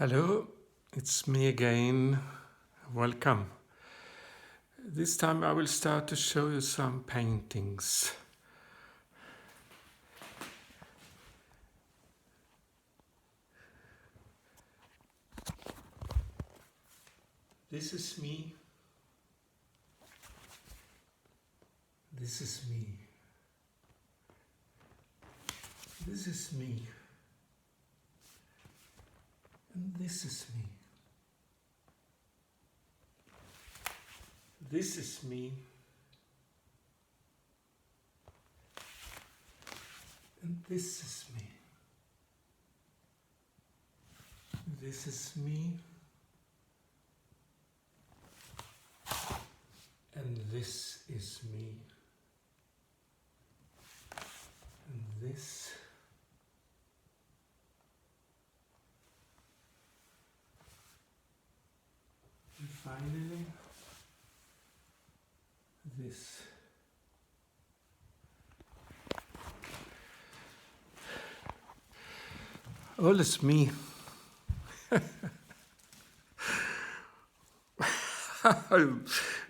Hello, it's me again. Welcome. This time I will start to show you some paintings. This is me. This is me. This is me. And this is me. This is me. And this is me. This is me. And this is me. And this. And finally, this. All is me.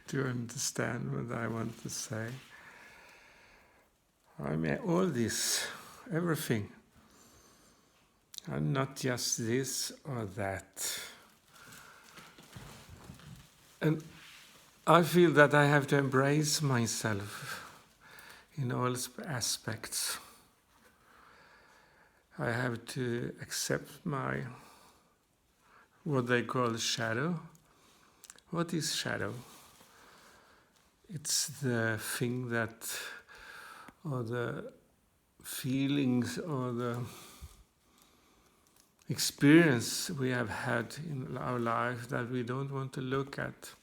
Do you understand what I want to say? I mean, all this, everything. I'm not just this or that. And I feel that I have to embrace myself in all aspects. I have to accept my, what they call shadow. What is shadow? It's the thing that, or the feelings, or the experience we have had in our life that we don't want to look at,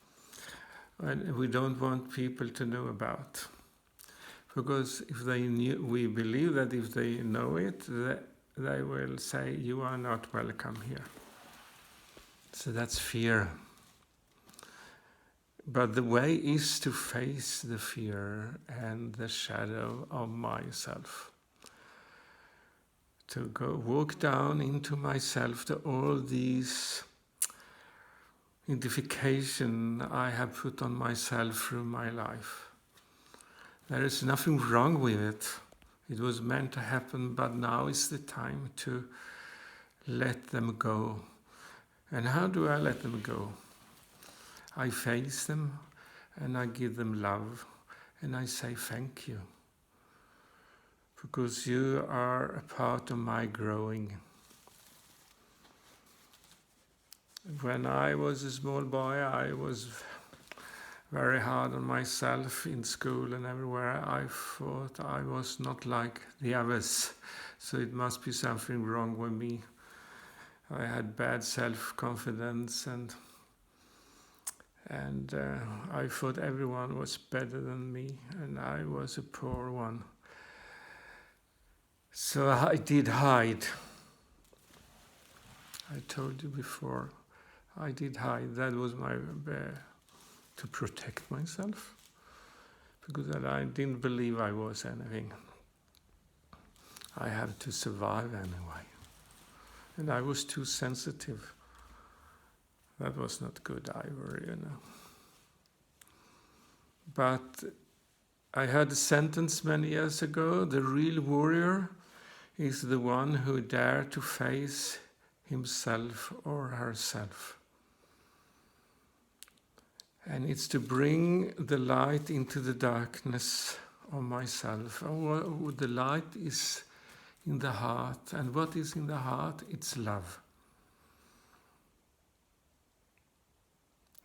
and we don't want people to know about. Because if they knew, we believe that if they know it, they will say, "You are not welcome here." So that's fear. But the way is to face the fear and the shadow of myself. To go walk down into myself, to all these identification I have put on myself through my life. There is nothing wrong with it. It was meant to happen, but now is the time to let them go. And how do I let them go? I face them, and I give them love, and I say thank you. Because you are a part of my growing. When I was a small boy, I was very hard on myself in school and everywhere. I thought I was not like the others, so it must be something wrong with me. I had bad self-confidence and I thought everyone was better than me, and I was a poor one. So I did hide. I told you before, I did hide. That was my to protect myself, because I didn't believe I was anything. I had to survive anyway, and I was too sensitive. That was not good either, you know. But I heard a sentence many years ago: the real warrior is the one who dare to face himself or herself. And it's to bring the light into the darkness of myself. Oh, the light is in the heart. And what is in the heart? It's love.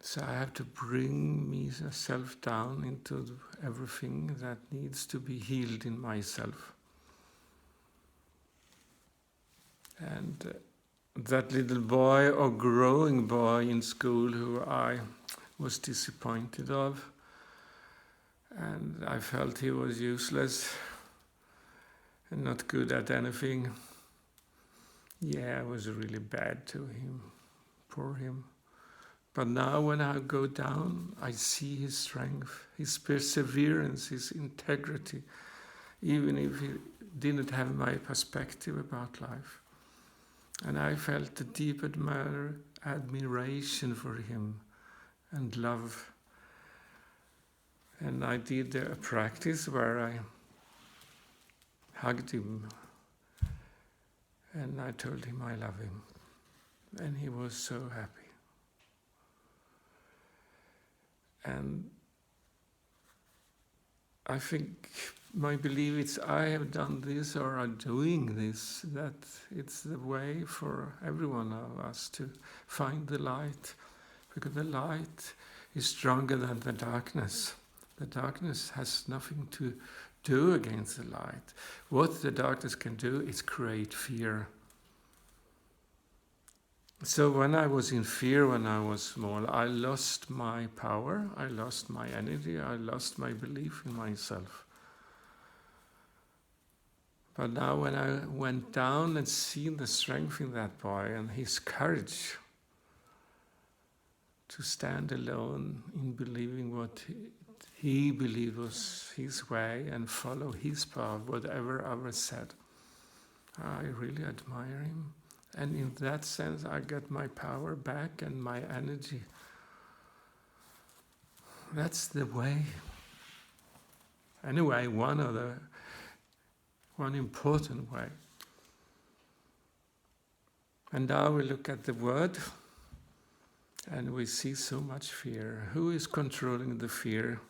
So I have to bring myself down into everything that needs to be healed in myself. And that little boy or growing boy in school who I was disappointed of, and I felt he was useless and not good at anything. Yeah, I was really bad to him, poor him. But now when I go down, I see his strength, his perseverance, his integrity, even if he didn't have my perspective about life. And I felt a deep admiration for him and love. And I did a practice where I hugged him and I told him I love him. And he was so happy. And I think my belief is I have done this or are doing this, that it's the way for every one of us to find the light, because the light is stronger than the darkness. The darkness has nothing to do against the light. What the darkness can do is create fear. So when I was in fear, when I was small, I lost my power, I lost my energy, I lost my belief in myself. But now when I went down and seen the strength in that boy and his courage to stand alone in believing what he believed was his way and follow his path, whatever others said, I really admire him. And in that sense, I got my power back and my energy. That's the way. Anyway, one important way. And now we look at the word, and we see so much fear. Who is controlling the fear?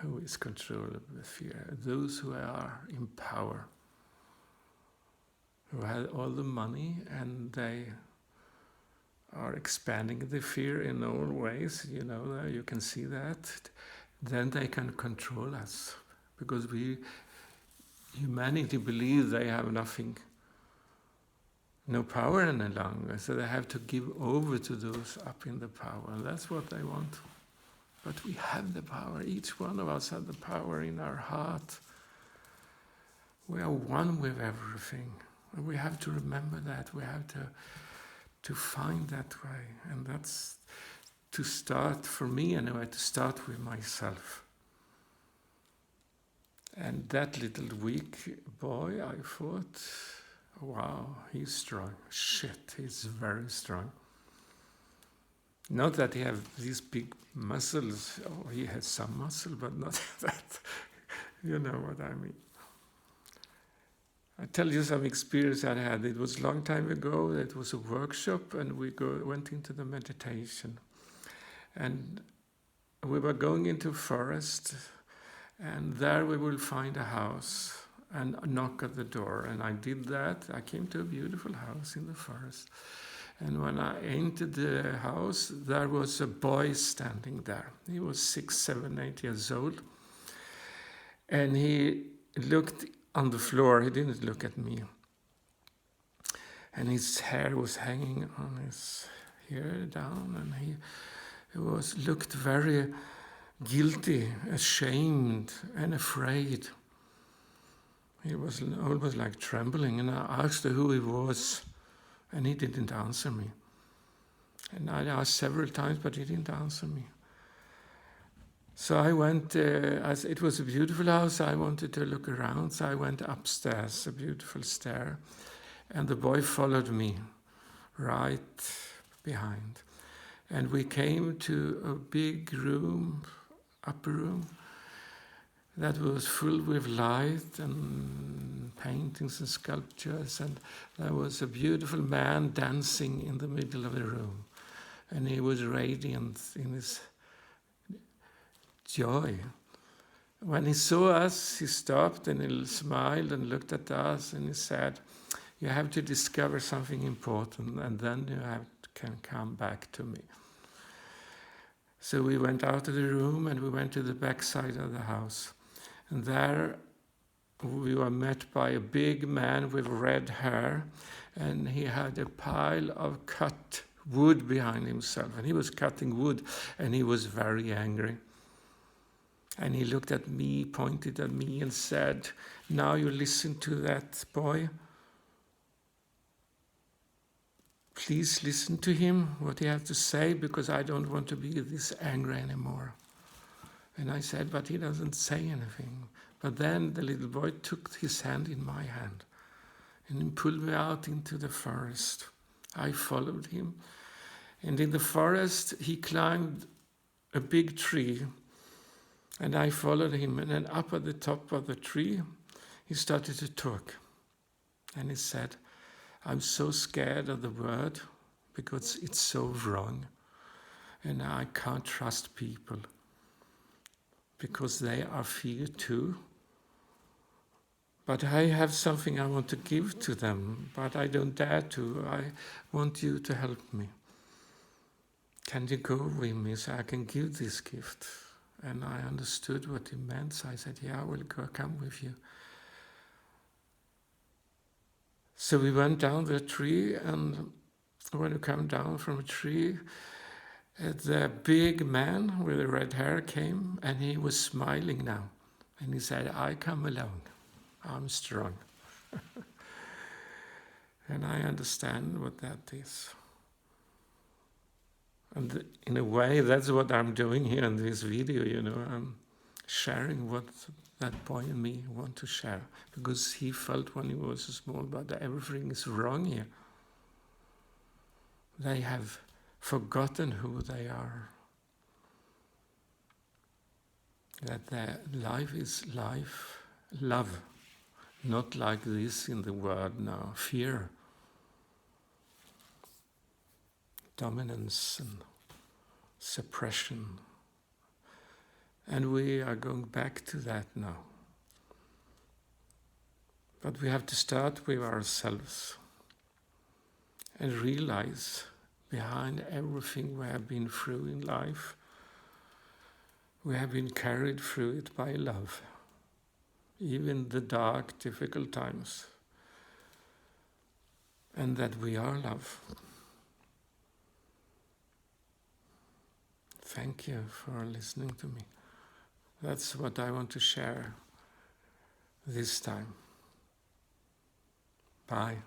Who is controlling the fear? Those who are in power, who have all the money, and they are expanding the fear in all ways, you can see that. Then they can control us, because humanity believes they have no power any longer, so they have to give over to those up in the power, and that's what they want. But we have the power, each one of us has the power in our heart. We are one with everything. And we have to remember that. We have to find that way. And that's to start, for me anyway, to start with myself. And that little weak boy, I thought, wow, he's strong. Shit, he's very strong. Not that he has these big muscles. Oh, he has some muscle, but not that. You know what I mean. I tell you some experience I had. It was a long time ago. It was a workshop, and we went into the meditation. And we were going into a forest, and there we will find a house and knock at the door. And I did that. I came to a beautiful house in the forest. And when I entered the house, there was a boy standing there. He was 6, 7, 8 years old. And he looked on the floor. He didn't look at me. And his hair was hanging on his hair down, and he looked very guilty, ashamed, and afraid. He was almost like trembling, and I asked him who he was, and he didn't answer me. And I asked several times, but he didn't answer me. So I went, as it was a beautiful house, I wanted to look around, so I went upstairs, a beautiful stair, and the boy followed me right behind. And we came to a big room, upper room, that was full with light and paintings and sculptures, and there was a beautiful man dancing in the middle of the room, and he was radiant in his joy. When he saw us, he stopped and he smiled and looked at us, and he said, "You have to discover something important, and then you can come back to me." So we went out of the room and we went to the back side of the house. And there we were met by a big man with red hair, and he had a pile of cut wood behind himself. And he was cutting wood, and he was very angry. And he looked at me, pointed at me, and said, "Now you listen to that boy. Please listen to him, what he has to say, because I don't want to be this angry anymore." And I said, "But he doesn't say anything." But then the little boy took his hand in my hand, and he pulled me out into the forest. I followed him, and in the forest he climbed a big tree, and I followed him, and then up at the top of the tree he started to talk, and he said, I'm so scared of the word because it's so wrong, and I can't trust people because they are fear too. But I have something I want to give to them, but I don't dare to. I want you to help me. Can you go with me so I can give this gift? And I understood what he meant, so I said, yeah, I will come with you. So we went down the tree, and when we come down from a tree, the big man with the red hair came, and he was smiling now. And he said, I come alone. I'm strong. And I understand what that is. And in a way, that's what I'm doing here in this video, I'm sharing what that boy and me want to share. Because he felt when he was small, but everything is wrong here. They have forgotten who they are. That their life is love. Not like this in the world now, fear, dominance and suppression. And we are going back to that now. But we have to start with ourselves and realize behind everything we have been through in life, we have been carried through it by love. Even the dark, difficult times, and that we are love. Thank you for listening to me. That's what I want to share this time. Bye.